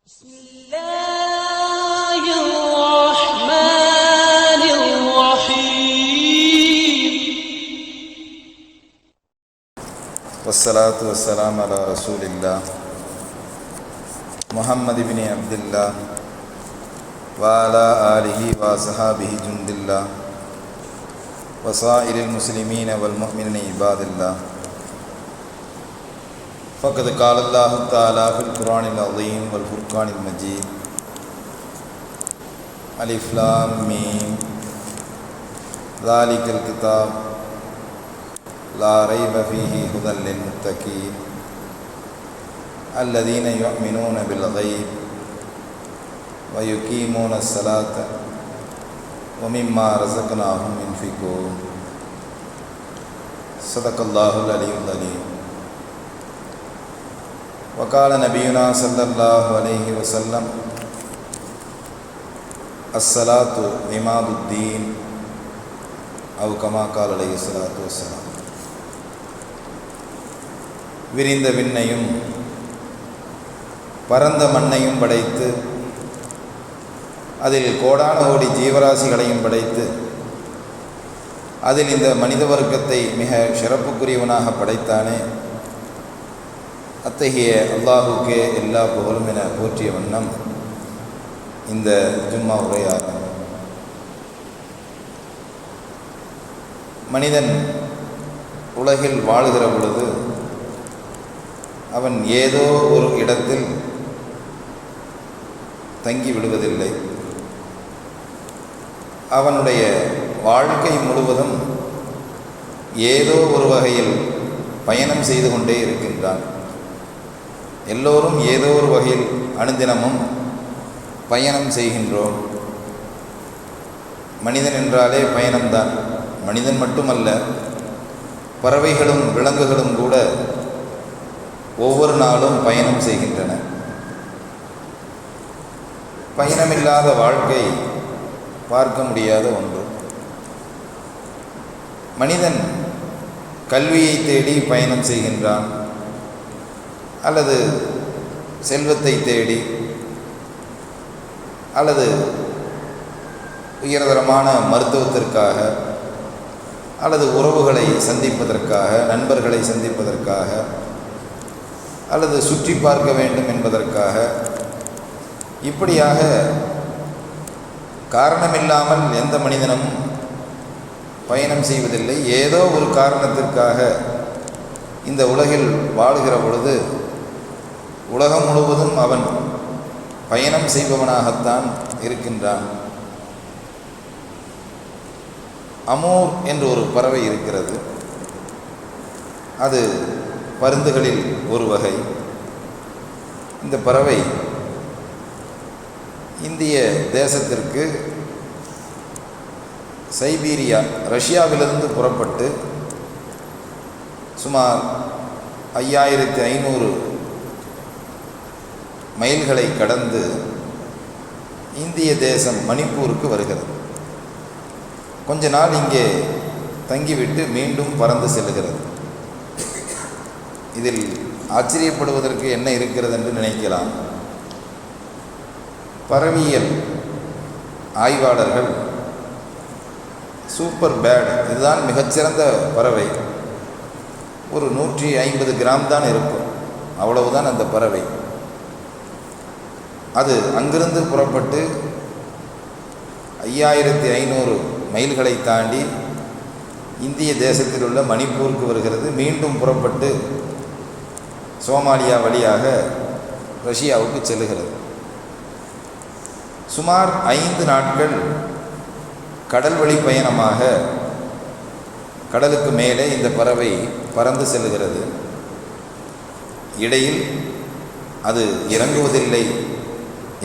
بسم الله الرحمن الرحيم والصلاة والسلام على رسول الله محمد بن عبد الله وعلى آله وصحابه جند الله وسائر المسلمين والمؤمنين عباد الله. فقد قال الله تعالى في القرآن العظيم والفرقان المجيد: ألف لام ميم ذلك الكتاب لا ريب فيه هدى للمتقين الذين يؤمنون بالغيب ويقيمون الصلاة ومما رزقناهم ينفقون. صدق الله العلي العظيم. وقال نبينا صلى الله عليه وسلم: الصلاة عماد الدين أو كما قال عليه الصلاة والسلام. விரிந்த விண்ணையும் பரந்த மண்ணையும் படைத்து அதில் கோடான கோடி ஜீவராசிகளையும் படைத்து அதில் இந்த மனித வர்க்கத்தை மிக சிறப்புக்குரியவனாக படைத்தானே, அத்தகைய அல்லாஹுக்கே எல்லா புகழும் என போற்றிய வண்ணம் இந்த ஜும்மா உரையாகும். மனிதன் உலகில் வாழுகிற பொழுது அவன் ஏதோ ஒரு இடத்தில் தங்கி விடுவதில்லை. அவனுடைய வாழ்க்கை முழுவதும் ஏதோ ஒரு வகையில் பயணம் செய்து கொண்டே இருக்கின்றான். எல்லோரும் ஏதோ ஒரு வகையில் அனுதினமும் பயணம் செய்கின்றோம். மனிதன் என்றாலே பயணம்தான். மனிதன் மட்டுமல்ல, பறவைகளும் விலங்குகளும் கூட ஒவ்வொரு நாளும் பயணம் செய்கின்றன. பயணமில்லாத வாழ்க்கை பார்க்க முடியாத ஒன்று. மனிதன் கல்வியை தேடி பயணம் செய்கின்றான், அல்லது செல்வத்தை தேடி, அல்லது உயர்தரமான மருத்துவத்திற்காக, அல்லது உறவுகளை சந்திப்பதற்காக, நண்பர்களை சந்திப்பதற்காக, அல்லது சுற்றி பார்க்க வேண்டும் என்பதற்காக, இப்படியாக காரணமில்லாமல் எந்த மனிதனும் பயணம் செய்வதில்லை. ஏதோ ஒரு காரணத்திற்காக இந்த உலகில் வாழுகிற பொழுது உலகம் முழுவதும் அவன் பயணம் செய்பவனாகத்தான் இருக்கின்றான். அமூர் என்று ஒரு பறவை இருக்கிறது. அது பருந்துகளில் ஒரு வகை. இந்த பறவை இந்திய தேசத்திற்கு சைபீரியா, ரஷ்யாவிலிருந்து புறப்பட்டு சுமார் 5500 மைல்களை கடந்து இந்திய தேசம் மணிப்பூருக்கு வருகிறது. கொஞ்ச நாள் இங்கே தங்கிவிட்டு மீண்டும் பறந்து செல்லுகிறது. இதில் ஆச்சரியப்படுவதற்கு என்ன இருக்கிறது என்று நினைக்கலாம். பறவையியல் ஆய்வாளர்கள் சூப்பர் பேர்டு, இதுதான் மிகச்சிறந்த பறவை, ஒரு 150 கிராம் தான் இருக்கும், அவ்வளவுதான் அந்த பறவை. அது அங்கிருந்து புறப்பட்டு 5500 மைல்களை தாண்டி இந்திய தேசத்தில் உள்ள மணிப்பூருக்கு வருகிறது. மீண்டும் புறப்பட்டு சோமாலியா வழியாக ரஷ்யாவுக்கு செல்லுகிறது. சுமார் 5 நாட்கள் கடல் வழி பயணமாக கடலுக்கு மேலே இந்த பறவை பறந்து செல்லுகிறது. இடையில் அது இறங்குவதில்லை,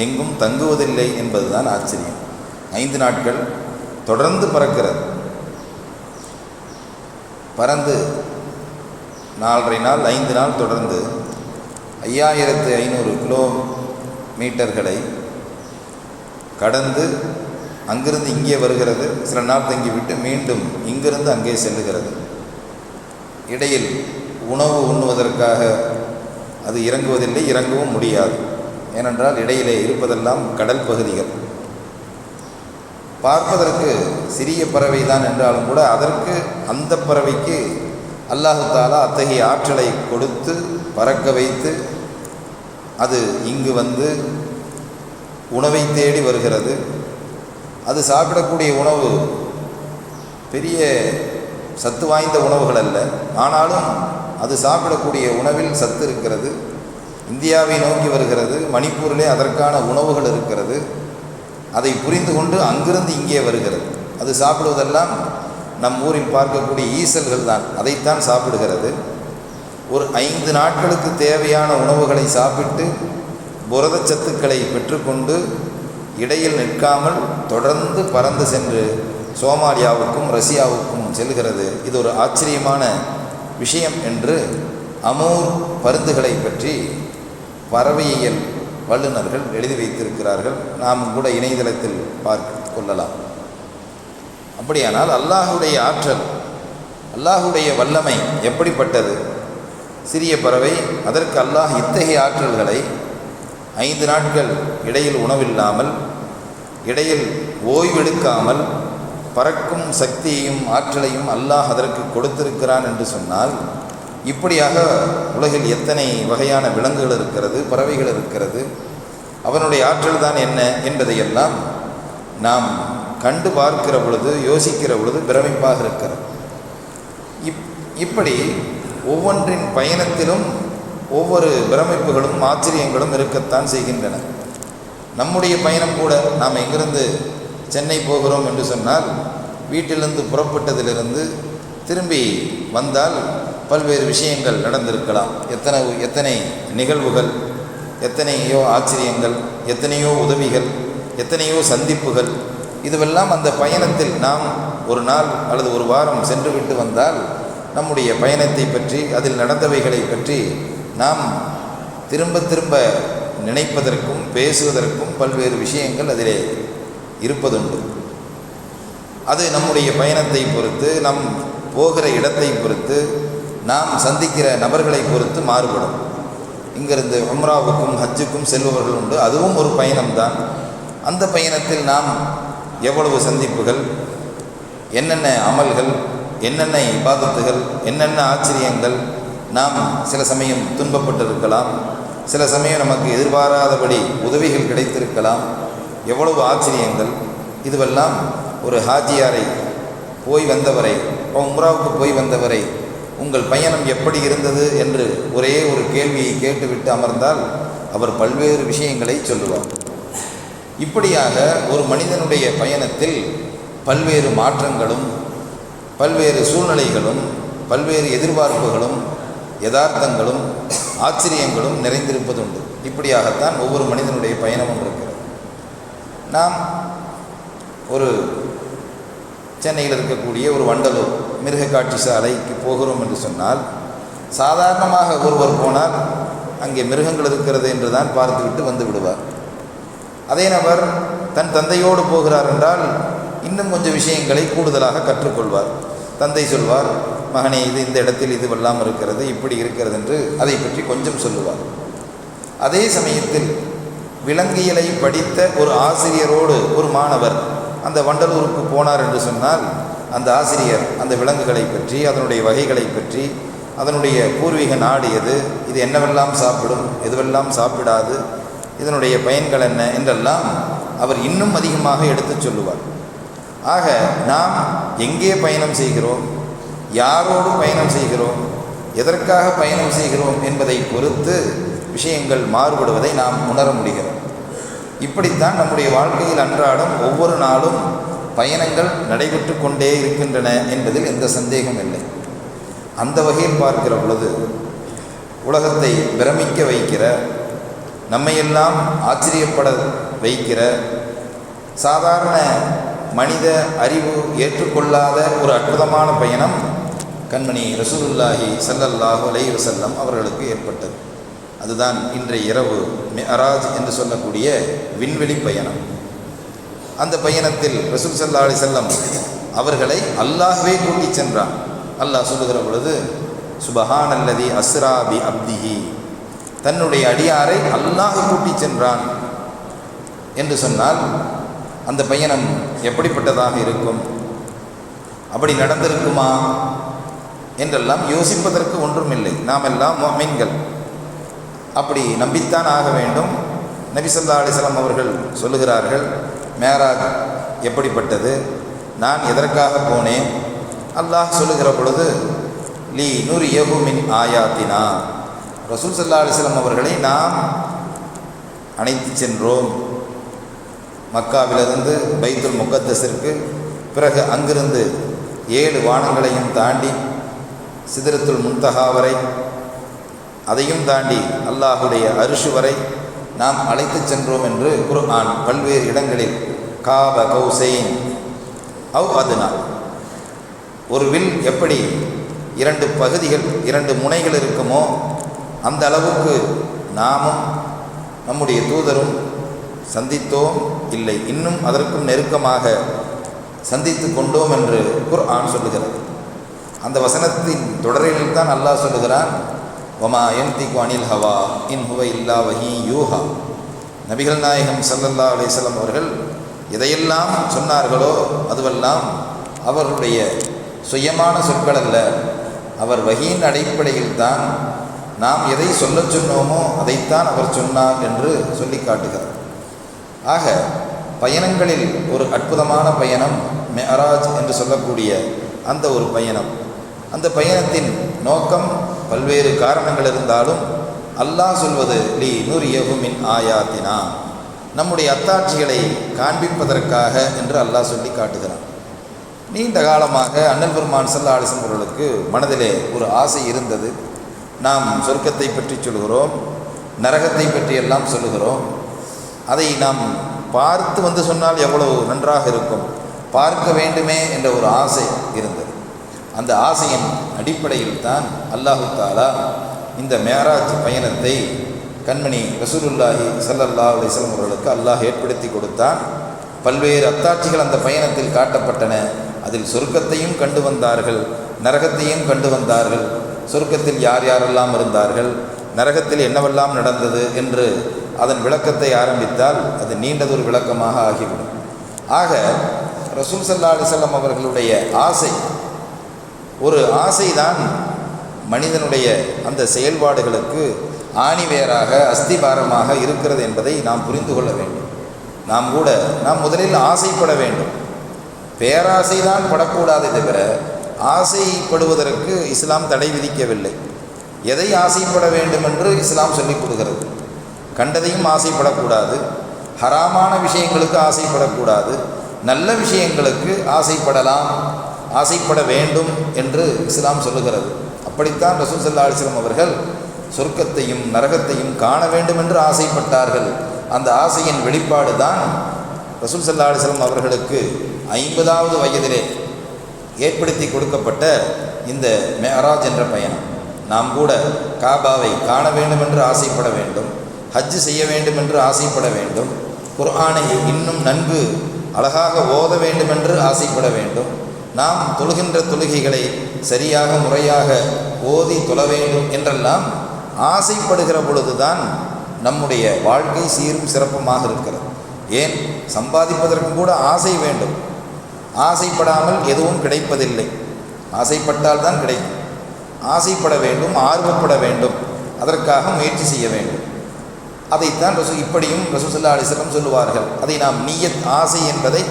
எங்கும் தங்குவதில்லை என்பதுதான் ஆச்சரியம். 5 நாட்கள் தொடர்ந்து பறக்கிறது. பறந்து 4.5 நாள் 5 நாள் தொடர்ந்து 5500 கிலோமீட்டர்களை கடந்து அங்கிருந்து இங்கே வருகிறது. சில நாள் தங்கிவிட்டு மீண்டும் இங்கிருந்து அங்கே செல்லுகிறது. இடையில் உணவு உண்ணுவதற்காக அது இறங்குவதில்லை, இறங்கவும் முடியாது. ஏனென்றால் இடையிலே இருப்பதெல்லாம் கடல் பகுதிகள். பார்ப்பதற்கு சிறிய பறவை தான் என்றாலும் கூட அதற்கு அந்த பறவைக்கு அல்லாஹு தாலா அத்தகைய ஆற்றலை கொடுத்து பறக்க வைத்து அது இங்கு வந்து உணவை தேடி வருகிறது. அது சாப்பிடக்கூடிய உணவு பெரிய சத்து வாய்ந்த உணவுகள் அல்ல, ஆனாலும் அது சாப்பிடக்கூடிய உணவில் சத்து இருக்கிறது. இந்தியாவை நோக்கி வருகிறது, மணிப்பூரிலே அதற்கான உணவுகள் இருக்கிறது. அதை புரிந்து கொண்டு அங்கிருந்து இங்கே வருகிறது. அது சாப்பிடுவதெல்லாம் நம் ஊரில் பார்க்கக்கூடிய ஈசல்கள் தான், அதைத்தான் சாப்பிடுகிறது. ஒரு 5 நாட்களுக்கு தேவையான உணவுகளை சாப்பிட்டு புரதச்சத்துக்களை பெற்றுக்கொண்டு இடையில் நிற்காமல் தொடர்ந்து பறந்து சென்று சோமாலியாவுக்கும் ரஷ்யாவுக்கும் செல்கிறது. இது ஒரு ஆச்சரியமான விஷயம் என்று அமூர் பருந்துகளை பற்றி பறவையியல் வல்லுநர்கள் எழுதி வைத்திருக்கிறார்கள். நாம் கூட இணையதளத்தில் பார்த்து கொள்ளலாம். அப்படியானால் அல்லாஹுடைய ஆற்றல், அல்லாஹுடைய வல்லமை எப்படிப்பட்டது? சிறிய பறவை, அதற்கு அல்லாஹ் இத்தகைய ஆற்றல்களை 5 நாட்கள் இடையில் உணவில்லாமல், இடையில் ஓய்வெடுக்காமல் பறக்கும் சக்தியையும் ஆற்றலையும் அல்லாஹ் அதற்கு கொடுத்திருக்கிறான் என்று சொன்னால், இப்படியாக உலகில் எத்தனை வகையான விலங்குகள் இருக்கிறது, பறவைகள் இருக்கிறது, அவனுடைய ஆற்றல் தான் என்ன என்பதையெல்லாம் நாம் கண்டு பார்க்கிற பொழுது, யோசிக்கிற பொழுது பிரமிப்பாக இருக்கிறது. இப்படி ஒவ்வொன்றின் பயணத்திலும் ஒவ்வொரு பிரமிப்புகளும் ஆச்சரியங்களும் இருக்கத்தான் செய்கின்றன. நம்முடைய பயணம் கூட, நாம் எங்கிருந்து சென்னை போகிறோம் என்று சொன்னால், வீட்டிலிருந்து புறப்பட்டதிலிருந்து திரும்பி வந்தால் பல்வேறு விஷயங்கள் நடந்திருக்கலாம். எத்தனை நிகழ்வுகள், எத்தனையோ ஆச்சரியங்கள், எத்தனையோ உதவிகள், எத்தனையோ சந்திப்புகள், இதுவெல்லாம் அந்த பயணத்தில் நாம் ஒரு நாள் அல்லது ஒரு வாரம் சென்று விட்டு வந்தால் நம்முடைய பயணத்தை பற்றி, அதில் நடந்தவைகளை பற்றி நாம் திரும்ப திரும்ப நினைப்பதற்கும் பேசுவதற்கும் பல்வேறு விஷயங்கள் அதிலே இருப்பதுண்டு. அது நம்முடைய பயணத்தை பொறுத்து, நம் போகிற இடத்தை பொறுத்து, நாம் சந்திக்கிற நபர்களை பொறுத்து மாறுபடும். இங்கிருந்து உம்ராவுக்கும் ஹஜ்ஜுக்கும் செல்பவர்கள் உண்டு, அதுவும் ஒரு பயணம்தான். அந்த பயணத்தில் நாம் எவ்வளவு சந்திப்புகள், என்னென்ன அமல்கள், என்னென்ன இபாதத்துகள், என்னென்ன ஆச்சரியங்கள். நாம் சில சமயம் துன்பப்பட்டிருக்கலாம், சில சமயம் நமக்கு எதிர்பாராதபடி உதவிகள் கிடைத்திருக்கலாம். எவ்வளவு ஆச்சரியங்கள். இதுவெல்லாம் ஒரு ஹாஜியாரை போய் வந்தவரை, உம்ராவுக்கு போய் வந்தவரை, உங்கள் பயணம் எப்படி இருந்தது என்று ஒரே ஒரு கேள்வியை கேட்டுவிட்டு அமர்ந்தால் அவர் பல்வேறு விஷயங்களை சொல்லுவார். இப்படியாக ஒரு மனிதனுடைய பயணத்தில் பல்வேறு மாற்றங்களும், பல்வேறு சூழ்நிலைகளும், பல்வேறு எதிர்பார்ப்புகளும், யதார்த்தங்களும், ஆச்சரியங்களும் நிறைந்திருப்பதுண்டு. இப்படியாகத்தான் ஒவ்வொரு மனிதனுடைய பயணமும் இருக்கிறது. நாம் ஒரு சென்னையில் இருக்கக்கூடிய ஒரு வண்டலூர் மிருக காட்சி சாலைக்கு போகிறோம் என்று சொன்னால், சாதாரணமாக ஒருவர் போனால் அங்கே மிருகங்கள் இருக்கிறது என்று தான் பார்த்துவிட்டு வந்து விடுவார். அதே நபர் தன் தந்தையோடு போகிறார் என்றால் இன்னும் கொஞ்சம் விஷயங்களை கூடுதலாக கற்றுக்கொள்வார். தந்தை சொல்வார், மகனே இது இந்த இடத்தில் இதுவெல்லாம் இருக்கிறது, இப்படி இருக்கிறது என்று அதை பற்றி கொஞ்சம் சொல்லுவார். அதே சமயத்தில் விலங்கியலை படித்த ஒரு ஆசிரியரோடு ஒரு மாணவர் அந்த வண்டலூருக்கு போனார் என்று சொன்னால், அந்த ஆசிரியர் அந்த விலங்குகளை பற்றி, அதனுடைய வகைகளை பற்றி, அதனுடைய பூர்வீக நாடு எது, இது என்னவெல்லாம் சாப்பிடும், எதுவெல்லாம் சாப்பிடாது, இதனுடைய பயன்கள் என்ன என்றெல்லாம் அவர் இன்னும் அதிகமாக எடுத்துச் சொல்லுவார். ஆக நாம் எங்கே பயணம் செய்கிறோம், யாரோடு பயணம் செய்கிறோம், எதற்காக பயணம் செய்கிறோம் என்பதை பொறுத்து விஷயங்கள் மாறுபடுவதை நாம் உணர முடிகிறது. இப்படித்தான் நம்முடைய வாழ்க்கையில் அன்றாடம் ஒவ்வொரு நாளும் பயணங்கள் நடைபெற்று கொண்டே இருக்கின்றன என்பதில் எந்த சந்தேகம் இல்லை. அந்த வகையில் பார்க்கிற பொழுது உலகத்தை பிரமிக்க வைக்கிற, நம்மையெல்லாம் ஆச்சரியப்பட வைக்கிற, சாதாரண மனித அறிவு ஏற்றுக்கொள்ளாத ஒரு அற்புதமான பயணம் கண்மணி ரசூலுல்லாஹி ஸல்லல்லாஹு அலைஹி வஸல்லம் அவர்களுக்கு ஏற்பட்டது. அதுதான் இன்றைய இரவு மிஅராஜ் என்று சொல்லக்கூடிய விண்வெளி பயணம். அந்த பயணத்தில் ரசூல் ஸல்லல்லாஹு அலைஹி வஸல்லம் அவர்களை அல்லாஹ்வே கூட்டிச் சென்றான். அல்லாஹ் சொல்லுகிற பொழுது, சுபஹானல்லதி அஸ்ரா பி அப்திஹி, தன்னுடைய அடியாரை அல்லாஹ் கூட்டி சென்றான் என்று சொன்னால் அந்த பயணம் எப்படிப்பட்டதாக இருக்கும்? அப்படி நடந்திருக்குமா என்றெல்லாம் யோசிப்பதற்கு ஒன்றுமில்லை. நாம் எல்லாம் முஃமின்கள், அப்படி நம்பித்தான் ஆக வேண்டும். நபி ஸல்லல்லாஹு அலைஹி வஸல்லம் அவர்கள் சொல்லுகிறார்கள், மேராஜ் எப்படிப்பட்டது, நான் எதற்காக போனேன்? அல்லாஹ் சொல்லுகிற பொழுது லீ நுரியஹு மின் ஆயாத்தினா, ரசூல் ஸல்லல்லாஹு அலைஹி வஸல்லம் அவர்களை நாம் அழைத்து சென்றோம் மக்காவிலிருந்து பைத்துல் முகத்தஸிற்கு, பிறகு அங்கிருந்து 7 வானங்களையும் தாண்டி சிதறத்துல் முன்தஹா வரை, அதையும் தாண்டி அல்லாஹுடைய அரிஷு வரை நாம் அழைத்து சென்றோம் என்று குர்ஆன் பல்வேறு இடங்களில் காப கௌசைன் அவ் அதுனா, ஒரு வில் எப்படி 2 பகுதிகள் 2 முனைகள் இருக்குமோ அந்த அளவுக்கு நாமும் நம்முடைய தூதரும் சந்தித்தோம், இல்லை இன்னும் அதற்கும் நெருக்கமாக சந்தித்து கொண்டோம் என்று குர்ஆன் சொல்லுகிறது. அந்த வசனத்தின் தொடரில் தான் அல்லாஹ் சொல்லுகிறான், வமா யன்திகு அனில் ஹவா இன் ஹுவ இல்லா வஹீ யூஹா. நபிகள் நாயகம் ஸல்லல்லாஹு அலைஹி வஸல்லம் அவர்கள் எதையெல்லாம் சொன்னார்களோ அதுவெல்லாம் அவருடைய சுயமான சொற்கள் அல்ல, அவர் வஹீயின் அடிப்படையில் தான் நாம் எதை சொல்லச் சொன்னோமோ அதைத்தான் அவர் சொன்னார் என்று சொல்லி காட்டுகிறார். ஆக பயணங்களில் ஒரு அற்புதமான பயணம் மிஅராஜ் என்று சொல்லக்கூடிய அந்த ஒரு பயணம். அந்த பயணத்தின் நோக்கம் பல்வேறு காரணங்கள் இருந்தாலும் அல்லாஹ் சொல்வது லீ நுரியஹு மின் ஆயாத்தினா, நம்முடைய அத்தாட்சிகளை காண்பிப்பதற்காக என்று அல்லாஹ் சொல்லி காட்டுகிறான். நீண்ட காலமாக அண்ணல் பெருமான் ஸல்லல்லாஹு அலைஹி வஸல்லம் அவர்களுக்கு மனதிலே ஒரு ஆசை இருந்தது. நாம் சொர்க்கத்தை பற்றி சொல்கிறோம், நரகத்தை பற்றியெல்லாம் சொல்லுகிறோம். அதை நாம் பார்த்து வந்து சொன்னால் எவ்வளவு நன்றாக இருக்கும், பார்க்க வேண்டுமே என்ற ஒரு ஆசை இருந்தது. அந்த ஆசையின் அடிப்படையில் தான் அல்லாஹு தஆலா இந்த மேராஜ் பயணத்தை கண்மணி ரசூலுல்லாஹி ஸல்லல்லாஹு அலைஹி வஸல்லம் அவர்களுக்கு அல்லாஹ் ஏற்படுத்தி கொடுத்தான். பல்வேறு அத்தாட்சிகள் அந்த பயணத்தில் காட்டப்பட்டன. அதில் சொர்க்கத்தையும் கண்டு வந்தார்கள், நரகத்தையும் கண்டு வந்தார்கள். சொர்க்கத்தில் யார் யாரெல்லாம் இருந்தார்கள், நரகத்தில் என்னவெல்லாம் நடந்தது என்று அதன் விளக்கத்தை ஆரம்பித்தால் அது நீண்டதொரு விளக்கமாக ஆகிவிடும். ஆக ரசூல் ஸல்லல்லாஹு அலைஹி வஸல்லம் அவர்களுடைய ஆசை, ஒரு ஆசைதான் மனிதனுடைய அந்த செயல்பாடுகளுக்கு ஆணிவேராக அஸ்திபாரமாக இருக்கிறது என்பதை நாம் புரிந்து கொள்ள வேண்டும். நாம் முதலில் ஆசைப்பட வேண்டும். பேராசை தான் படக்கூடாதே தவிர ஆசைப்படுவதற்கு இஸ்லாம் தடை விதிக்கவில்லை. எதை ஆசைப்பட வேண்டும் என்று இஸ்லாம் சொல்லிக் கொடுக்கிறது. கண்டதையும் ஆசைப்படக்கூடாது, ஹராமான விஷயங்களுக்கு ஆசைப்படக்கூடாது, நல்ல விஷயங்களுக்கு ஆசைப்படலாம், ஆசைப்பட வேண்டும் என்று இஸ்லாம் சொல்லுகிறது. அப்படித்தான் ரசூல் ஸல்லல்லாஹு அலைஹி வஸல்லம் அவர்கள் சொர்க்கத்தையும் நரகத்தையும் காண வேண்டும் என்று ஆசைப்பட்டார்கள். அந்த ஆசையின் வெளிப்பாடு தான் ரசூல் ஸல்லல்லாஹு அலைஹி வஸல்லம் அவர்களுக்கு 50வது வயதிலே ஏற்படுத்தி கொடுக்கப்பட்ட இந்த மிஅராஜ் என்ற பயணம். நாம் கூட காபாவை காண வேண்டும் என்று ஆசைப்பட வேண்டும், ஹஜ் செய்ய வேண்டும் என்று ஆசைப்பட வேண்டும், குர்ஆனை இன்னும் நன்கு அழகாக ஓத வேண்டும் என்று ஆசைப்பட வேண்டும், நாம் தொழுகின்ற தொழுகைகளை சரியாக முறையாக ஓதி தொழ வேண்டும் என்றெல்லாம் ஆசைப்படுகிற பொழுதுதான் நம்முடைய வாழ்க்கை சீரும் சிறப்புமாக இருக்கிறது. ஏன், சம்பாதிப்பதற்கும் கூட ஆசை வேண்டும். ஆசைப்படாமல் எதுவும் கிடைப்பதில்லை. ஆசைப்பட்டால் தான் கிடைக்கும். ஆசைப்பட வேண்டும், ஆர்வப்பட வேண்டும், அதற்காக முயற்சி செய்ய வேண்டும். அதைத்தான் இப்படியும் ரசூல் ஸல்லல்லாஹு அலைஹி வஸல்லம் சொல்லுவார்கள். அதை நாம் நியத், ஆசை என்பதை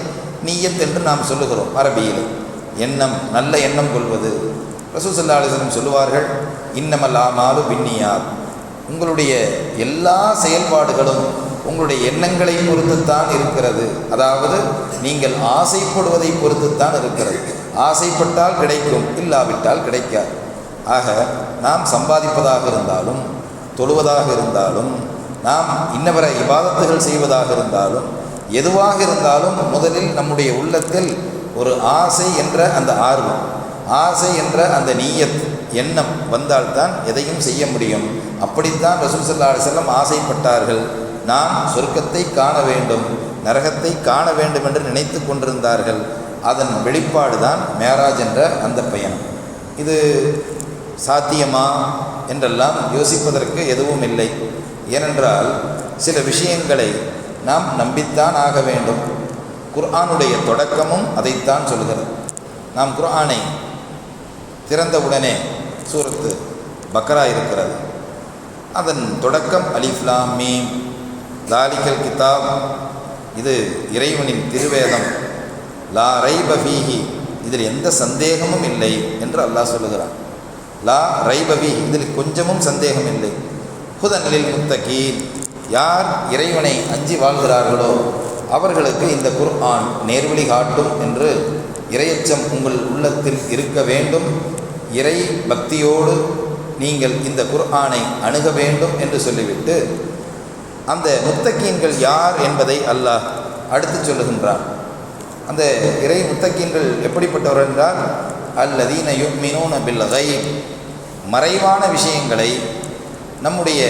நியத் என்று நாம் சொல்லுகிறோம் அரபியில். எண்ணம், நல்ல எண்ணம் கொள்வது. ரசூல் ஸல்லல்லாஹு அலைஹி வஸல்லம் சொல்லுவார்கள், இன்னமல் ஆமாலு பின்னியாத், உங்களுடைய எல்லா செயல்பாடுகளும் உங்களுடைய எண்ணங்களை பொறுத்துத்தான் இருக்கிறது. அதாவது நீங்கள் ஆசைப்படுவதை பொறுத்துத்தான் இருக்கிறது. ஆசைப்பட்டால் கிடைக்கும், இல்லாவிட்டால் கிடைக்காது. ஆக நாம் சம்பாதிப்பதாக இருந்தாலும், தொழுவதாக இருந்தாலும், நாம் இன்னவர இபாதத்துகள் செய்வதாக இருந்தாலும், எதுவாக இருந்தாலும் முதலில் நம்முடைய உள்ளத்தில் ஒரு ஆசை என்ற அந்த ஆர்வம், ஆசை என்ற அந்த நீயத், எண்ணம் வந்தால்தான் எதையும் செய்ய முடியும். அப்படித்தான் ரசூல் ஸல்லல்லாஹு அலைஹி வஸல்லம் ஆசைப்பட்டார்கள். நாம் சொர்க்கத்தை காண வேண்டும், நரகத்தை காண வேண்டும் என்று நினைத்து கொண்டிருந்தார்கள். அதன் வெளிப்பாடு தான் மேராஜ் என்ற அந்த பயணம். இது சாத்தியமா என்றெல்லாம் யோசிப்பதற்கு எதுவும் இல்லை. ஏனென்றால் சில விஷயங்களை நாம் நம்பித்தான் ஆக வேண்டும். குர்ஆனுடைய தொடக்கமும் அதைத்தான் சொல்கிறது. நாம் குர்ஆனை திறந்தவுடனே சூரத்து பக்ரா இருக்கிறது. அதன் தொடக்கம் அலிஃப் லாம் மீம் தாலிகல் கிதாப், இது இறைவனின் திருவேதம், லா ரைப ஃபீஹி, இதில் எந்த சந்தேகமும் இல்லை என்று அல்லாஹ் சொல்லுகிறான். லா ரைப ஃபீஹி, இதில் கொஞ்சமும் சந்தேகம் இல்லை. ஹுதன் லில் முத்தகீன், யார் இறைவனை அஞ்சி வாழ்கிறார்களோ அவர்களுக்கு இந்த குர்ஆன் நேர்வழி காட்டும் என்று, இறையச்சம் உங்கள் உள்ளத்தில் இருக்க வேண்டும், இறை பக்தியோடு நீங்கள் இந்த குர்ஆனை அணுக வேண்டும் என்று சொல்லிவிட்டு அந்த முத்தகீன்கள் யார் என்பதை அல்லாஹ் அடுத்து சொல்லுகின்றான். அந்த இறை முத்தகீன்கள் எப்படிப்பட்டவர்கள் என்றால், அல்லதீன யுமினூன பில் கைப், மறைவான விஷயங்களை, நம்முடைய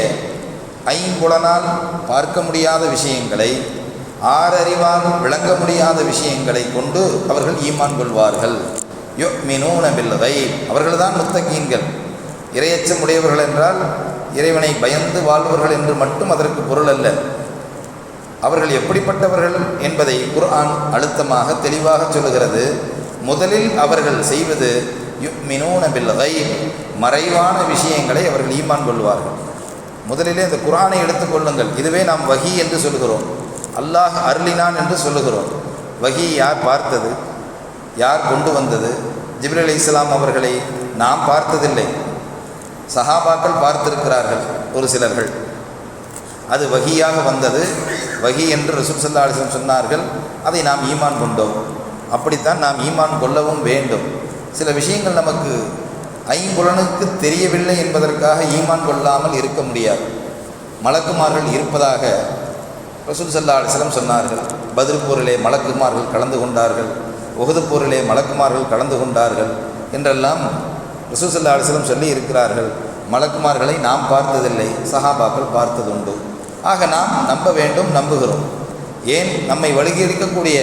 ஐம்புலனால் பார்க்க முடியாத விஷயங்களை, ஆறறிவால் விளங்க முடியாத விஷயங்களை கொண்டு அவர்கள் ஈமான் கொள்வார்கள். யுமினூன பில் கைப், அவர்கள்தான் முத்தகீன்கள். இறையச்சம் உடையவர்கள் என்றால் இறைவனை பயந்து வாழ்வர்கள் என்று மட்டும் அதற்கு பொருள் அல்ல. அவர்கள் எப்படிப்பட்டவர்கள் என்பதை குர்ஆன் அழுத்தமாக தெளிவாக சொல்லுகிறது. முதலில் அவர்கள் செய்வது யுமினூன பில் கைப், மறைவான விஷயங்களை அவர்கள் ஈமான் கொள்வார்கள். முதலிலே இந்த குர்ஆனை எடுத்துக்கொள்ளுங்கள். இதுவே நாம் வஹி என்று சொல்லுகிறோம், அல்லாஹ் அருளினான் என்று சொல்லுகிறோம். வஹி யார் பார்த்தது, யார் கொண்டு வந்தது? ஜிப்ரீல் அலைஹிஸ்ஸலாம் அவர்களை நாம் பார்த்ததில்லை, சஹாபாக்கள் பார்த்திருக்கிறார்கள் ஒரு சிலர்கள். அது வஹியாக வந்தது, வஹி என்று ரசூல் ஸல்லல்லாஹு அலைஹி வஸல்லம் சொன்னார்கள். அதை நாம் ஈமான் கொண்டோம். அப்படித்தான் நாம் ஈமான் கொள்ளவும் வேண்டும். சில விஷயங்கள் நமக்கு ஐம்புலனுக்கு தெரியவில்லை என்பதற்காக ஈமான் கொள்ளாமல் இருக்க முடியாது. மலக்குமார்கள் இருப்பதாக ரசூல் ஸல்லல்லாஹு அலைஹி வஸல்லம் சொன்னார்கள். பத்ர் போரிலே மலக்குமார்கள் கலந்து கொண்டார்கள், உஹது போரிலே மலக்குமார்கள் கலந்து கொண்டார்கள் என்றெல்லாம் ரசூல் ஸல்லல்லாஹு அலைஹி வஸல்லம் சொல்லி இருக்கிறார்கள். மலக்குமார்களை நாம் பார்த்ததில்லை, சஹாபாக்கள் பார்த்ததுண்டு. ஆக நாம் நம்ப வேண்டும், நம்புகிறோம். ஏன், நம்மை வழிகெடுக்கக்கூடிய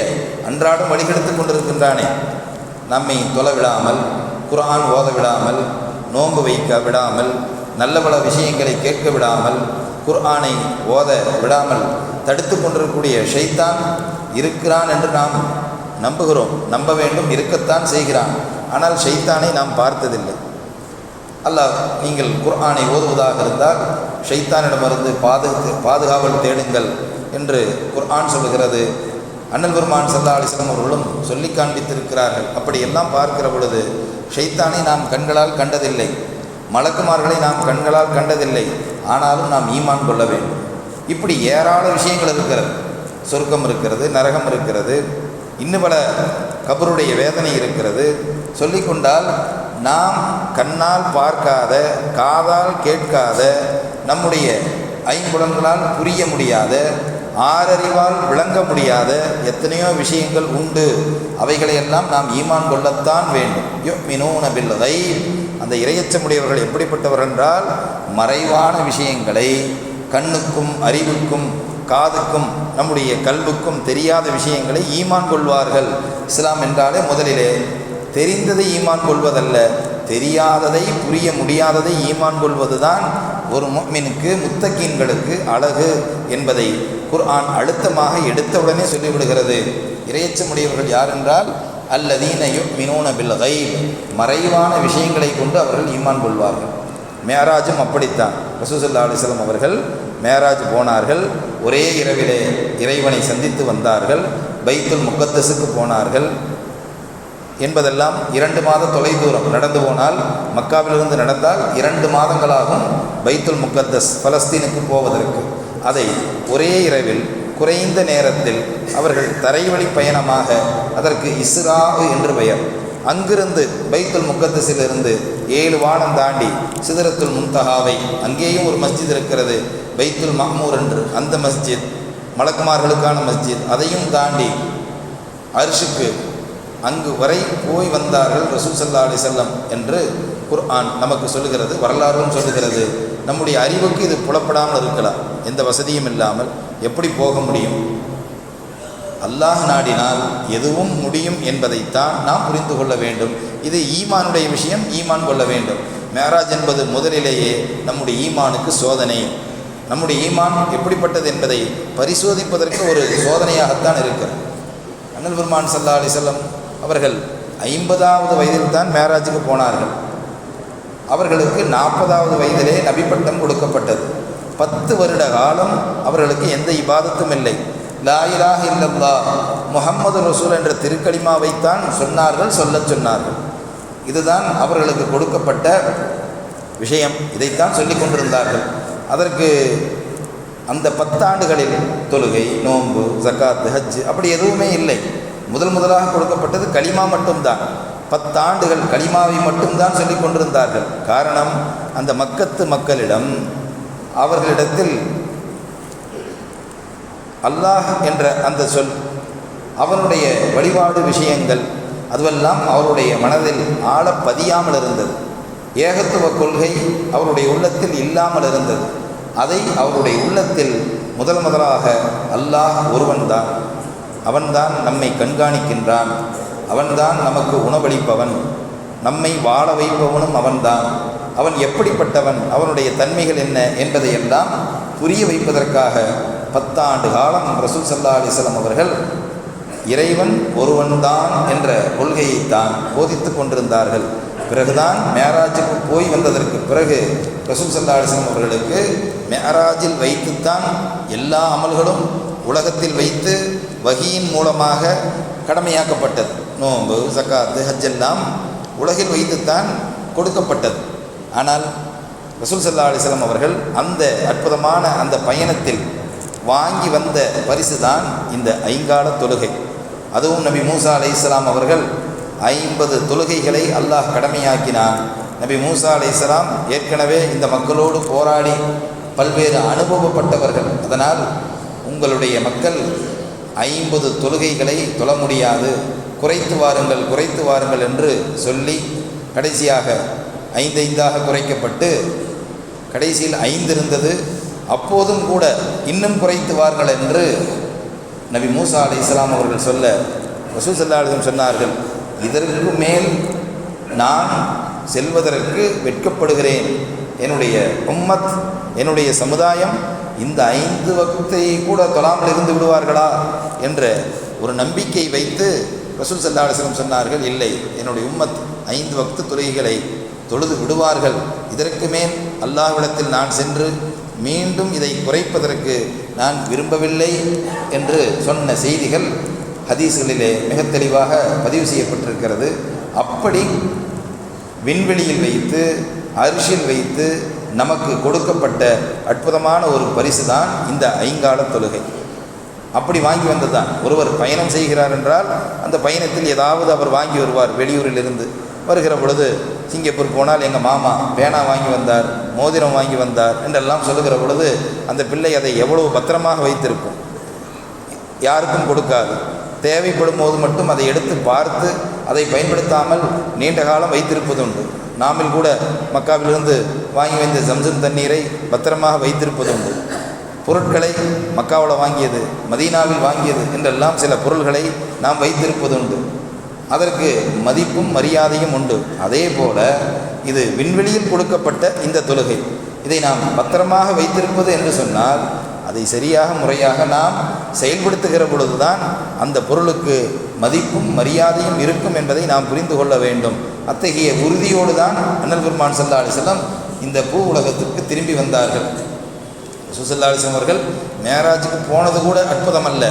அன்றாடம் வழிகெடுத்து கொண்டிருக்கின்றானே, நம்மை தொலை விடாமல், குர்ஆன் ஓத விடாமல், நோன்பு வைக்க விடாமல், நல்ல பல விஷயங்களை கேட்க விடாமல், குர்ஆனை ஓத விடாமல் தடுத்து கொண்டிருக்கக்கூடிய ஷைத்தான் இருக்கிறான் என்று நாம் நம்புகிறோம், நம்ப வேண்டும், இருக்கத்தான் செய்கிறான். ஆனால் ஷைத்தானை நாம் பார்த்ததில்லை. அல்லாஹ், நீங்கள் குர்ஆனை ஓதுவதாக இருந்தால் ஷைத்தானிடமிருந்து பாதுகாவல் தேடுங்கள் என்று குர்ஆன் சொல்லுகிறது. அண்ணல் பெருமான் ஸல்லல்லாஹு அலைஹி வஸல்லம் அவர்களும் சொல்லி காண்பித்திருக்கிறார்கள். அப்படியெல்லாம் பார்க்கிற பொழுது ஷைத்தானை நாம் கண்களால் கண்டதில்லை, மலக்குமார்களை நாம் கண்களால் கண்டதில்லை, ஆனாலும் நாம் ஈமான் கொள்ள வேண்டும். இப்படி ஏராள விஷயங்கள் இருக்கிறது. சொர்க்கம் இருக்கிறது, நரகம் இருக்கிறது, இன்னும் பல கபருடைய வேதனை இருக்கிறது. சொல்லிக்கொண்டால் நாம் கண்ணால் பார்க்காத, காதால் கேட்காத, நம்முடைய ஐம்புலன்களால் புரிய முடியாத, ஆறறிவால் விளங்க முடியாத எத்தனையோ விஷயங்கள் உண்டு. அவைகளையெல்லாம் நாம் ஈமான் கொள்ளத்தான் வேண்டும். யுமினூன பில் கைப், அந்த இறையச்சமுடையவர்கள் எப்படிப்பட்டவர்கள் என்றால், மறைவான விஷயங்களை, கண்ணுக்கும் அறிவுக்கும் காதுக்கும் நம்முடைய கல்வுக்கும் தெரியாத விஷயங்களை ஈமான் கொள்வார்கள். இஸ்லாம் என்றாலே முதலிலே தெரிந்ததை ஈமான் கொள்வதல்ல, தெரியாததை, புரிய முடியாததை ஈமான் கொள்வதுதான் ஒரு முஃமினுக்கு, முத்தகீன்களுக்கு அழகு என்பதை குர்ஆன் அழுத்தமாக எடுத்தவுடனே சொல்லிவிடுகிறது. இறையச்சமுடையவர்கள் யார் என்றால், அல்லதீன யுமினூன பில் கைப், மறைவான விஷயங்களை கொண்டு அவர்கள் ஈமான் கொள்வார்கள். மேராஜும் அப்படித்தான். ரசூல் ஸல்லல்லாஹு அலைஹி வஸல்லம் அவர்கள் மேராஜ் போனார்கள். ஒரே இரவிலே இறைவனை சந்தித்து வந்தார்கள். பைத்துல் முகத்தஸுக்கு போனார்கள் என்பதெல்லாம் 2 மாத தொலை தூரம் நடந்து போனால், மக்காவிலிருந்து நடந்தால் 2 மாதங்களாகும் பைத்துல் முகத்தஸ் பலஸ்தீனுக்கு போவதற்கு. அதை ஒரே இரவில் குறைந்த நேரத்தில் அவர்கள் தரைவழி பயணமாக, அதற்கு இஸ்ரா என்று பெயர், அங்கிருந்து பைத்துல் முகத்தஸிலிருந்து 7 வானம் தாண்டி சிதறத்துல் முன்தஹாவை, அங்கேயும் ஒரு மஸ்ஜித் இருக்கிறது, பைத்துல் மஅமூர் என்று, அந்த மஸ்ஜித் மலக்குமார்களுக்கான மஸ்ஜித், அதையும் தாண்டி அர்ஷுக்கு, அங்கு வரை போய் வந்தார்கள் ரசூல் ஸல்லல்லாஹு அலைஹி வஸல்லம் என்று குர்ஆன் நமக்கு சொல்லுகிறது, வரலாறும் சொல்லுகிறது. நம்முடைய அறிவுக்கு இது புலப்படாமல் இருக்கலாம், எந்த வசதியும் இல்லாமல் எப்படி போக முடியும்? அல்லாஹ் நாடினால் எதுவும் முடியும் என்பதைத்தான் நாம் புரிந்து கொள்ள வேண்டும். இது ஈமானுடைய விஷயம், ஈமான் கொள்ள வேண்டும். மேராஜ் என்பது முதலிலேயே நம்முடைய ஈமானுக்கு சோதனை. நம்முடைய ஈமான் எப்படிப்பட்டது என்பதை பரிசோதிப்பதற்கு ஒரு சோதனையாகத்தான் இருக்கிறது. அண்ணல் பெருமான் ஸல்லல்லாஹு அலைஹி வஸல்லம் அவர்கள் 50வது வயதில் தான் மேராஜுக்கு போனார்கள். அவர்களுக்கு 40வது வயதிலே நபிப்பட்டம் கொடுக்கப்பட்டது. 10 வருட காலம் அவர்களுக்கு எந்த இபாதத்தும் இல்லை. லா இலாஹ இல்லல்லாஹ் முஹம்மது ரசூல் என்ற திருக்கலிமாவைத்தான் சொல்லச் சொன்னார்கள். இதுதான் அவர்களுக்கு கொடுக்கப்பட்ட விஷயம். இதைத்தான் சொல்லிக் கொண்டிருந்தார்கள். அதற்கு அந்த 10 ஆண்டுகளில் தொழுகை, நோன்பு, ஜக்காத், ஹஜ் அப்படி எதுவுமே இல்லை. முதலாக கொடுக்கப்பட்டது கலிமா மட்டும்தான். 10 ஆண்டுகள் கலிமாவை மட்டும்தான் சொல்லிக் கொண்டிருந்தார்கள். காரணம், அந்த மக்கத்து மக்களிடம் அவர்களிடத்தில் அல்லாஹ் என்ற அந்த சொல், அவனுடைய வழிபாடு விஷயங்கள் அதுவெல்லாம் அவருடைய மனதில் ஆழ பதியாமல் இருந்தது. ஏகத்துவ கொள்கை அவருடைய உள்ளத்தில் இல்லாமல் இருந்தது. அதை அவருடைய உள்ளத்தில் முதலாக அல்லாஹ் ஒருவன்தான், அவன்தான் நம்மை கண்காணிக்கின்றான், அவன்தான் நமக்கு உணவளிப்பவன், நம்மை வாழ வைப்பவனும் அவன்தான், அவன் எப்படிப்பட்டவன், அவனுடைய தன்மைகள் என்ன என்பதையெல்லாம் புரிய வைப்பதற்காக 10 ஆண்டு காலம் ரசூல் ஸல்லல்லாஹு அலைஹி வஸல்லம் அவர்கள் இறைவன் ஒருவன்தான் என்ற கொள்கையைத்தான் போதித்து கொண்டிருந்தார்கள். பிறகுதான் மேராஜுக்கு போய் வந்ததற்கு பிறகு ரசூல் ஸல்லல்லாஹு அலைஹி வஸல்லம் அவர்களுக்கு மேராஜில் வைத்துத்தான் எல்லா அமல்களும் உலகத்தில் வைத்து வஹியின் மூலமாக கடமையாக்கப்பட்டது. நோன்பு, ஜக்காத்து, ஹஜ் எல்லாம் உலகில் வைத்துத்தான் கொடுக்கப்பட்டது. ஆனால் ரசூல் ஸல்லல்லாஹு அலைஹி வஸல்லம் அவர்கள் அந்த அற்புதமான அந்த பயணத்தில் வாங்கி வந்த பரிசு தான் இந்த 5 கால தொழுகை. அதுவும் நபி மூசா அலைஹிஸ்ஸலாம் அவர்கள் 50 தொழுகைகளை அல்லாஹ் கடமையாக்கினான். நபி மூசா அலைஹிஸ்ஸலாம் ஏற்கனவே இந்த மக்களோடு போராடி பல்வேறு அனுபவப்பட்டவர்கள். அதனால் உங்களுடைய மக்கள் 50 தொழுகைகளை தொழ முடியாது, குறைத்து வாருங்கள் என்று சொல்லி கடைசியாக 5 குறைக்கப்பட்டு கடைசியில் 5 இருந்தது. அப்போதும் கூட இன்னும் குறைத்து வார்கள் என்று நபி மூசா அலைஹிஸ்ஸலாம் அவர்கள் சொல்ல ரசூல் ஸல்லல்லாஹு அலைஹி வஸல்லம் சொன்னார்கள், இதற்கு மேல் நான் செல்வதற்கு வெட்கப்படுகிறேன். என்னுடைய உம்மத், என்னுடைய சமுதாயம் இந்த 5 வக்தை கூட தொழாமல் இருந்து விடுவார்களா என்ற ஒரு நம்பிக்கை வைத்து ரசூல் ஸல்லல்லாஹு அலைஹி வஸல்லம் சொன்னார்கள், இல்லை, என்னுடைய உம்மத் 5 வக்து தொழுகைகளை தொழுது விடுவார்கள். இதற்கு மேல் அல்லாஹ்விடத்தில் நான் சென்று மீண்டும் இதை குறைப்பதற்கு நான் விரும்பவில்லை என்று சொன்ன செய்திகள் ஹதீஸ்களிலே மிக தெளிவாக பதிவு செய்யப்பட்டிருக்கிறது. அப்படி விண்வெளியில் வைத்து அரிசியில் வைத்து நமக்கு கொடுக்கப்பட்ட அற்புதமான ஒரு பரிசு தான் இந்த 5 கால தொழுகை. அப்படி வாங்கி வந்தது தான். ஒருவர் பயணம் செய்கிறார் என்றால் அந்த பயணத்தில் ஏதாவது அவர் வாங்கி வருவார். வெளியூரிலிருந்து வருகிற பொழுது சிங்கப்பூர் போனால் எங்கள் மாமா பேனா வாங்கி வந்தார், மோதிரம் வாங்கி வந்தார் என்றெல்லாம் சொல்லுகிற பொழுது அந்த பிள்ளை அதை எவ்வளவு பத்திரமாக வைத்திருக்கும், யாருக்கும் கொடுக்காது. தேவைப்படும் போது மட்டும் அதை எடுத்து பார்த்து அதை பயன்படுத்தாமல் நீண்ட காலம் வைத்திருப்பதுண்டு. நாமில் கூட மக்காவிலிருந்து வாங்கி வந்த ஜம்சம் தண்ணீரை பத்திரமாக வைத்திருப்பதுண்டு. பொருட்களை மக்காவில் வாங்கியது, மதீனாவில் வாங்கியது என்றெல்லாம் சில பொருள்களை நாம் வைத்திருப்பதுண்டு. அதற்கு மதிப்பும் மரியாதையும் உண்டு. அதே போல இது விண்வெளியில் கொடுக்கப்பட்ட இந்த தொழுகை, இதை நாம் பத்திரமாக வைத்திருப்பது என்று சொன்னால் அதை சரியாக முறையாக நாம் செயல்படுத்துகிற பொழுதுதான் அந்த பொருளுக்கு மதிப்பும் மரியாதையும் இருக்கும் என்பதை நாம் புரிந்து கொள்ள வேண்டும். அத்தகைய உறுதியோடு தான் அண்ணல் பெருமான் ஸல்லல்லாஹு அலைஹி வஸல்லம் இந்த பூ உலகத்திற்கு திரும்பி வந்தார்கள். ரசூல் ஸல்லல்லாஹு அலைஹி வஸல்லம் அவர்கள் மேராஜுக்கு போனது கூட அற்புதம் அல்ல,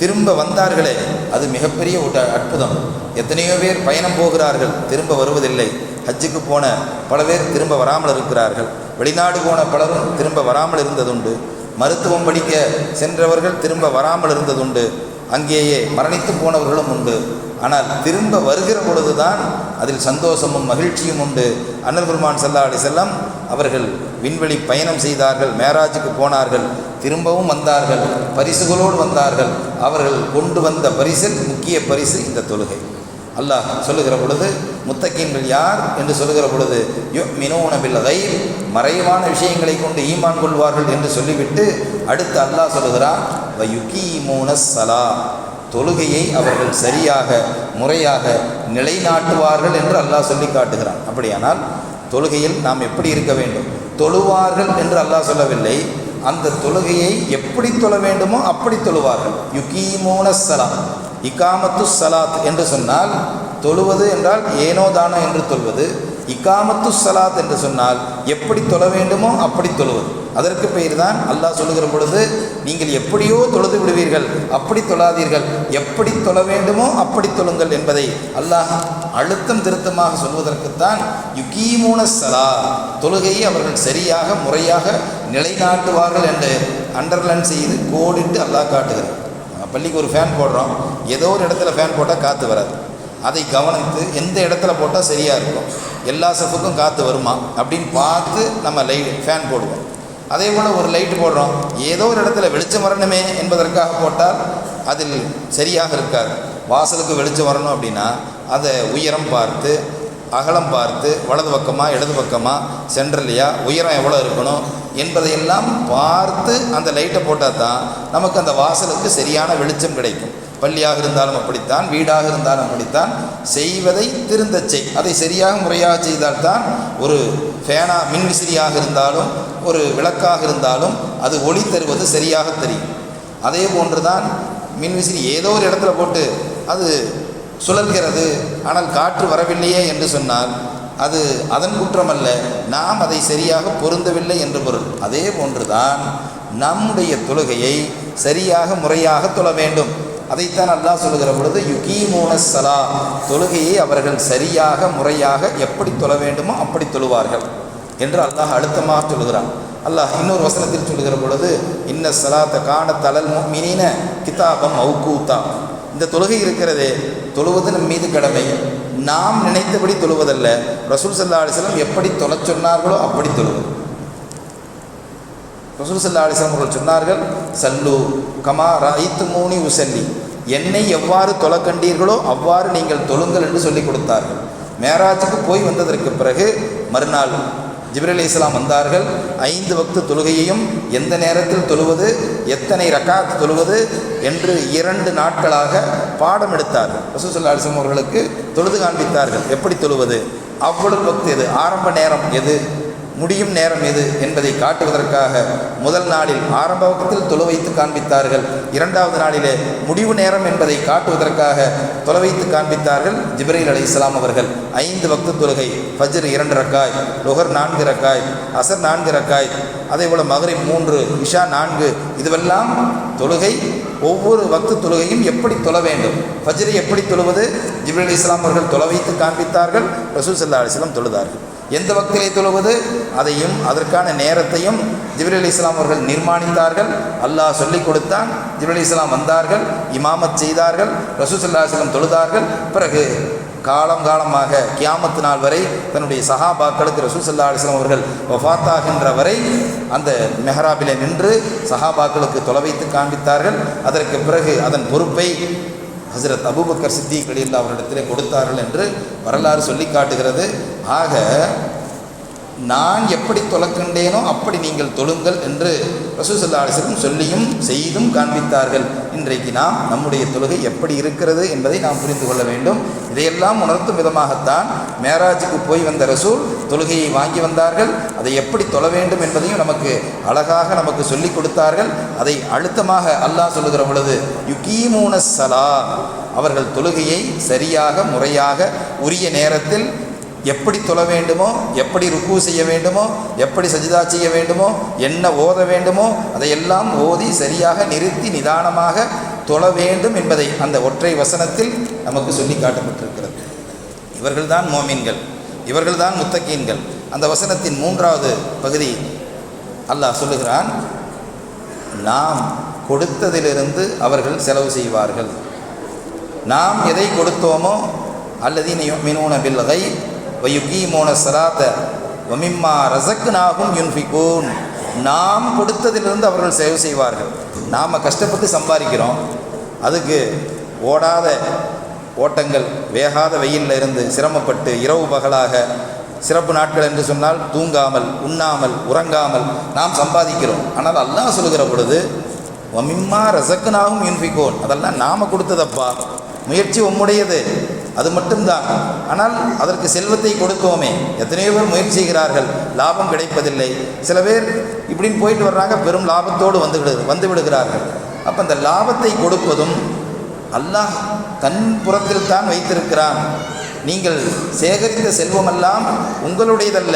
திரும்ப வந்தார்களே அது மிகப்பெரிய ஒரு அற்புதம். எத்தனையோ பேர் பயணம் போகிறார்கள், திரும்ப வருவதில்லை. ஹஜ்ஜுக்கு போன பல பேர் திரும்ப வராமல் இருக்கிறார்கள். வெளிநாடு போன பலரும் திரும்ப வராமல் இருந்ததுண்டு. மருத்துவம் படிக்க சென்றவர்கள் திரும்ப வராமல் இருந்ததுண்டு. அங்கேயே மரணித்து போனவர்களும் உண்டு. ஆனால் திரும்ப வருகிற பொழுதுதான் அதில் சந்தோஷமும் மகிழ்ச்சியும் உண்டு. அண்ணல் பெருமான் ஸல்லல்லாஹு அலைஹி வஸல்லம் அவர்கள் விண்வெளி பயணம் செய்தார்கள், மேராஜுக்கு போனார்கள், திரும்பவும் வந்தார்கள், பரிசுகளோடு வந்தார்கள். அவர்கள் கொண்டு வந்த பரிசில் முக்கிய பரிசு இந்த தொழுகை. அல்லாஹ் சொல்லுகிற பொழுது முத்தகீன்கள் யார் என்று சொல்லுகிற பொழுது யுமினூன பில் கைப், மறைவான விஷயங்களை கொண்டு ஈமான் கொள்வார்கள் என்று சொல்லிவிட்டு அடுத்து அல்லாஹ் சொல்லுகிறான் வயுகீமூனஸ் ஸலா, தொழுகையை அவர்கள் சரியாக முறையாக நிலைநாட்டுவார்கள் என்று அல்லாஹ் சொல்லி காட்டுகிறான். அப்படியானால் தொழுகையில் நாம் எப்படி இருக்க வேண்டும். தொழுவார்கள் என்று அல்லாஹ் சொல்லவில்லை, அந்த தொழுகையை எப்படி தொழ வேண்டுமோ அப்படி தொழுவார்கள். யுகீமூன ஸலாத், இகாமத்து ஸலாத் என்று சொன்னால் தொழுவது என்றால் ஏனோ தானோ என்று தொழுவது. இகாமத்து ஸலாத் என்று சொன்னால் எப்படி தொழ வேண்டுமோ அப்படி தொழுவது. அதற்கு பெயர் தான் அல்லாஹ் சொல்லுகிற பொழுது, நீங்கள் எப்படியோ தொழுது விடுவீர்கள், அப்படி தொழாதீர்கள், எப்படி தொழ வேண்டுமோ அப்படி தொழுங்கள் என்பதை அல்லாஹ் அழுத்தம் திருத்தமாக சொல்வதற்குத்தான் யுகீமூன ஸலாத், தொழுகையை அவர்கள் சரியாக முறையாக நிலைநாட்டுவார்கள் என்று அண்டர்லைன் செய்து கோடிட்டு அல்லாஹ் காட்டுகிறார். பள்ளிக்கு ஒரு ஃபேன் போடுறோம், ஏதோ ஒரு இடத்துல ஃபேன் போட்டால் காற்று வராது. அதை கவனித்து எந்த இடத்துல போட்டால் சரியாக இருக்கும், எல்லா சஃப்புக்கும் காற்று வருமா அப்படின்னு பார்த்து நம்ம ஃபேன் போடுவோம். அதே போல் ஒரு லைட்டு போடுறோம், ஏதோ ஒரு இடத்துல வெளிச்சம் வரணுமே என்பதற்காக போட்டால் அதில் சரியாக இருக்காது. வாசலுக்கு வெளிச்சம் வரணும் அப்படின்னா அதை உயரம் பார்த்து, அகலம் பார்த்து, வலது பக்கமாக இடது பக்கமாக, சென்ட்ரல்லையா, உயரம் எவ்வளோ இருக்கணும் என்பதையெல்லாம் பார்த்து அந்த லைட்டை போட்டால் தான் நமக்கு அந்த வாசலுக்கு சரியான வெளிச்சம் கிடைக்கும். பள்ளியாக இருந்தாலும் அப்படித்தான், வீடாக இருந்தாலும் அப்படித்தான். செய்வதை திருந்தச் செய், அதை சரியாக முறையாக செய்தால்தான் ஒரு ஃபேனா மின்விசிறியாக இருந்தாலும் ஒரு விளக்காக இருந்தாலும் அது ஒளி தருவது சரியாக தெரியும். அதே போன்று தான் மின்விசிறி ஏதோ ஒரு இடத்துல போட்டு அது சுழல்கிறது, ஆனால் காற்று வரவில்லையே என்று சொன்னால் அது அதன் குற்றமல்ல, நாம் அதை சரியாக பொருந்தவில்லை என்று பொருள். அதே போன்றுதான் நம்முடைய தொழுகையை சரியாக முறையாக தொழ வேண்டும். அதைத்தான் அல்லாஹ் சொல்லுகிற பொழுது யுகீமூன ஸலாத், தொழுகையை அவர்கள் சரியாக முறையாக எப்படி தொழ வேண்டுமோ அப்படி தொழுவார்கள் என்று அல்லாஹ் அழுத்தமாக சொல்லுகிறான். அல்லாஹ் இன்னொரு வசனத்தில் சொல்லுகிற பொழுது இன்ன ஸலாத்த கானத் அலல் முஃமினீன கிதாபம் மௌகூதா, இந்த தொழுகை இருக்கிறதே, தொழுவது நம் மீது கடமை, நாம் நினைத்தபடி தொழுவதல்ல, ரசூல் ஸல்லல்லாஹு அலைஹி வஸல்லம் எப்படி தொழச் சொன்னார்களோ அப்படி தொழுவது. ரசூல் ஸல்லல்லாஹு அலைஹி வஸல்லம் அவர்கள் சொன்னார்கள், சல்லு கமா ரஅய்துமூனி உஸல்லி, என்னை எவ்வாறு தொழ கண்டீர்களோ அவ்வாறு நீங்கள் தொழுங்கள் என்று சொல்லிக் கொடுத்தார்கள். மேராஜுக்கு போய் வந்ததற்கு பிறகு மறுநாள் ஜிப்ரீல் அலைஹிஸ்ஸலாம் வந்தார்கள். 5 வக்து தொழுகையையும் எந்த நேரத்தில் தொழுவது, எத்தனை ரக்காத் தொழுவது என்று 2 நாட்களாக பாடம் எடுத்தார்கள். ரசூல் ஸல்லல்லாஹு அலைஹி வஸல்லம் அவர்களுக்கு தொழுது காண்பித்தார்கள். எப்படி தொழுவது, அவ்வளவு வக்து எது, ஆரம்ப நேரம் எது, முடியும் நேரம் எது என்பதை காட்டுவதற்காக முதல் நாளில் ஆரம்ப வக்தில் தொழு வைத்து காண்பித்தார்கள். 2வது நாளிலே முடிவு நேரம் என்பதை காட்டுவதற்காக தொழ வைத்து காண்பித்தார்கள் ஜிப்ரீல் அலைஹிஸ்ஸலாம் அவர்கள். 5 வக்து தொழுகை, ஃபஜ்ர் 2 ரக்காய், லுஹர் 4 ரக்காய், அஸர் 4 ரக்காய், அதேபோல் மக்ரிப் 3, இஷா 4, இதுவெல்லாம் தொழுகை. ஒவ்வொரு வக்து தொழுகையும் எப்படி தொழ வேண்டும், ஃபஜ்ரை எப்படி தொழுவது, ஜிப்ரீல் அலைஹிஸ்ஸலாம் அவர்கள் தொழ வைத்து காண்பித்தார்கள். ரசூல் ஸல்லல்லாஹு அலைஹி வஸல்லம் தொழுதார்கள். எந்த வக்திலே தொழுவது அதையும் அதற்கான நேரத்தையும் ஜிப்ரீல் அலைஹிஸ்ஸலாம் அவர்கள் நிர்மாணித்தார்கள். அல்லாஹ் சொல்லிக் கொடுத்தான். ஜிப்ரீல் அலைஹிஸ்ஸலாம் வந்தார்கள், இமாமத் செய்தார்கள், ரசூல் ஸல்லல்லாஹு அலைஹி வஸல்லம் தொழுதார்கள். பிறகு காலமாக கியாமத்து நாள் வரை தன்னுடைய சஹாபாக்களுக்கு ரசூல் ஸல்லல்லாஹு அலைஹி வஸல்லம் அவர்கள் வஃபாத்தாகின்ற வரை அந்த மெஹராபிலே நின்று சஹாபாக்களுக்கு தொழ வைத்து காண்பித்தார்கள். அதற்கு பிறகு அதன் பொறுப்பை ஹஸரத் அபூபக்கர் சித்திக் ரலியல்லாஹு அவரிடத்திலே கொடுத்தார்கள் என்று வரலாறு சொல்லி காட்டுகிறது. ஆக நான் எப்படி தொழக்கண்டேனோ அப்படி நீங்கள் தொழுங்கள் என்று ரசூல் ஸல்லல்லாஹு அலைஹி வஸல்லம் சொல்லியும் செய்தும் காண்பித்தார்கள். இன்றைக்கு நாம் நம்முடைய தொழுகை எப்படி இருக்கிறது என்பதை நாம் புரிந்து கொள்ள வேண்டும். இதையெல்லாம் உணர்த்தும் விதமாகத்தான் மேராஜுக்கு போய் வந்த ரசூல் தொழுகையை வாங்கி வந்தார்கள். அதை எப்படி தொழ வேண்டும் என்பதையும் நமக்கு அழகாக நமக்கு சொல்லிக் கொடுத்தார்கள். அதை அழுத்தமாக அல்லாஹ் சொல்லுகிற பொழுது யுகீமூன ஸலாத், அவர்கள் தொழுகையை சரியாக முறையாக உரிய நேரத்தில் எப்படி தொழ வேண்டுமோ, எப்படி ருக்கு செய்ய வேண்டுமோ, எப்படி சஜிதா செய்ய வேண்டுமோ, என்ன ஓத வேண்டுமோ அதையெல்லாம் ஓதி சரியாக நிறுத்தி நிதானமாக தொழ வேண்டும் என்பதை அந்த ஒற்றை வசனத்தில் நமக்கு சொல்லி காட்டப்பட்டிருக்கிறது. இவர்கள்தான் மோமின்கள், இவர்கள்தான் முத்தகீன்கள். அந்த வசனத்தின் 3வது பகுதி அல்லாஹ் சொல்லுகிறான், நாம் கொடுத்ததிலிருந்து அவர்கள் செலவு செய்வார்கள். நாம் எதை கொடுத்தோமோ அல்லதீன யுமினூன பில் கைப் வயுகீமூன ஸலாத்த வமிம்மா ரஸக்னாஹும் யுன்ஃபிகூன், நாம் கொடுத்ததிலிருந்து அவர்கள் செலவு செய்வார்கள். நாம் கஷ்டப்பட்டு சம்பாதிக்கிறோம், அதுக்கு ஓடாத ஓட்டங்கள், வேகாத வெயிலில் இருந்து சிரமப்பட்டு இரவு பகலாக, சிறப்பு நாட்கள் என்று சொன்னால் தூங்காமல் உண்ணாமல் உறங்காமல் நாம் சம்பாதிக்கிறோம். ஆனால் அல்லாஹ் சொல்லுகிற பொழுது வமிம்மா ரஸக்னாஹும் யுன்ஃபிகூன், அதெல்லாம் நாம் கொடுத்ததப்பா, முயற்சி உம்முடையது, அது மட்டும்தான். ஆனால் அதற்கு செல்வத்தை கொடுத்தோமே, எத்தனையோ பேர் முயற்சி செய்கிறார்கள், லாபம் கிடைப்பதில்லை. சில பேர் இப்படின்னு போயிட்டு வர்றாங்க, பெரும் லாபத்தோடு வந்து விடுகிறார்கள். அப்போ அந்த லாபத்தை கொடுப்பதும் அல்லாஹ் தன் புறத்தில் தான் வைத்திருக்கிறான். நீங்கள் சேகரித்த செல்வமெல்லாம் உங்களுடையதல்ல,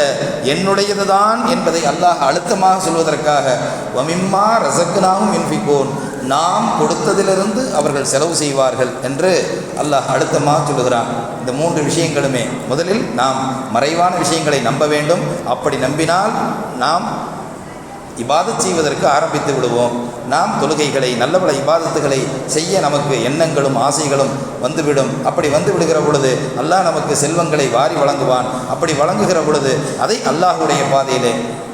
என்னுடையது தான் என்பதை அல்லாஹ் அழுத்தமாக சொல்வதற்காக வமிம்மா ரஸக்னாஹும் யுன்ஃபிகூன், நாம் கொடுத்ததிலிருந்து அவர்கள் செலவு செய்வார்கள் என்று அல்லாஹ் அழுத்தமாக சொல்லுகிறான். இந்த 3 விஷயங்களுமே, முதலில் நாம் மறைவான விஷயங்களை நம்ப வேண்டும். அப்படி நம்பினால் நாம் இபாதத் செய்வதற்கு ஆரம்பித்து விடுவோம். நாம் தொழுகைகளை, நல்ல பல இபாதத்துகளை செய்ய நமக்கு எண்ணங்களும் ஆசைகளும் வந்துவிடும். அப்படி வந்து விடுகிற பொழுது அல்லாஹ் நமக்கு செல்வங்களை வாரி வழங்குவான். அப்படி வழங்குகிற பொழுது அதை அல்லாஹுடைய பாதையிலே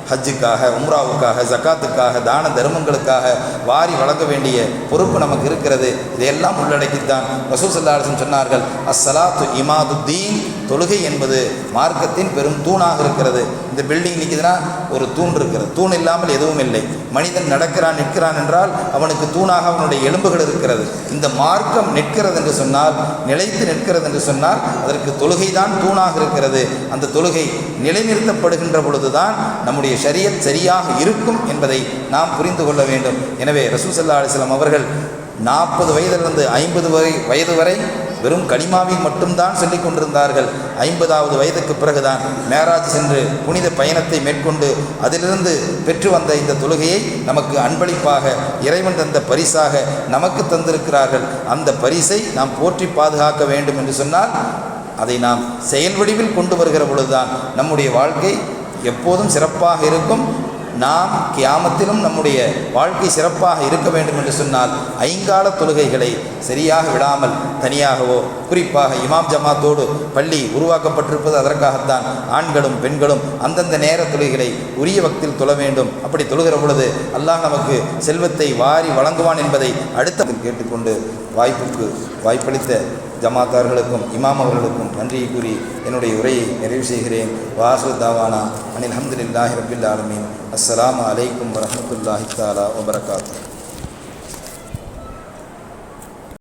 ஹஜ்ஜுக்காக, உம்ராவுக்காக, ஜக்காத்துக்காக, தான தர்மங்களுக்காக வாரி வழங்க வேண்டிய பொறுப்பு நமக்கு இருக்கிறது. இதையெல்லாம் உள்ளடக்கித்தான் ரசூல் ஸல்லல்லாஹு அலைஹி வஸல்லம் சொன்னார்கள், அஸ்ஸலாத்து இமாதுத்தீன், தொழுகை என்பது மார்க்கத்தின் பெரும் தூணாக இருக்கிறது. இந்த பில்டிங் நிற்குதுன்னா ஒரு தூண் இருக்கிறது, தூண் இல்லாமல் எதுவும் இல்லை. மனிதன் நடக்கிறான், நிற்கிறான் என்றால் அவனுக்கு தூணாக அவனுடைய எலும்புகள் இருக்கிறது. இந்த மார்க்கம் நிற்கிறது என்று சொன்னால், நிலைத்து நிற்கிறது என்று சொன்னால் அதற்கு தொழுகை தான் தூணாக இருக்கிறது. அந்த தொழுகை நிலைநிறுத்தப்படுகின்ற பொழுதுதான் நம்முடைய ஷரியத் சரியாக இருக்கும் என்பதை நாம் புரிந்து கொள்ள வேண்டும். எனவே ரசூல் ஸல்லல்லாஹு அலைஹி வஸல்லம் அவர்கள் 40 வயதிலிருந்து 50 வயது வரை வெறும் கலிமாவில் மட்டும்தான் சொல்லிக் கொண்டிருந்தார்கள். 50வது வயதுக்கு பிறகுதான் மேராஜ் சென்று புனித பயணத்தை மேற்கொண்டு அதிலிருந்து பெற்று வந்த இந்த தொழுகையை நமக்கு அன்பளிப்பாக இறைவன் தந்த பரிசாக நமக்கு தந்திருக்கிறார்கள். அந்த பரிசை நாம் போற்றி பாதுகாக்க வேண்டும் என்று சொன்னால் அதை நாம் செயல் வடிவில் கொண்டு வருகிற பொழுதுதான் நம்முடைய வாழ்க்கை எப்போதும் சிறப்பாக இருக்கும். நாம் கியாமத்திலும் நம்முடைய வாழ்க்கை சிறப்பாக இருக்க வேண்டும் என்று சொன்னால் 5 கால தொழுகைகளை சரியாக விடாமல் தனியாகவோ, குறிப்பாக இமாம் ஜமாத்தோடு பள்ளி உருவாக்கப்பட்டிருப்பது அதற்காகத்தான். ஆண்களும் பெண்களும் அந்தந்த நேர தொழுகைகளை உரிய வக்தில் தொழ வேண்டும். அப்படி தொழுகிற பொழுது அல்லாஹ் நமக்கு செல்வத்தை வாரி வழங்குவான் என்பதை அடுத்த கேட்டுக்கொண்டு வாய்ப்பளித்த ஜமாத்தார்களுக்கும் இமாம் அவர்களுக்கும் நன்றியை கூறி என்னுடைய உரையை நிறைவு செய்கிறேன். வாஹிரு தாவானா அனில் ஹம்துலில்லாஹி ரப்பில் ஆலமீன். அஸ்ஸலாமு அலைக்கும் வரஹ்மத்துல்லாஹி தஆலா வபரகாத்துஹு.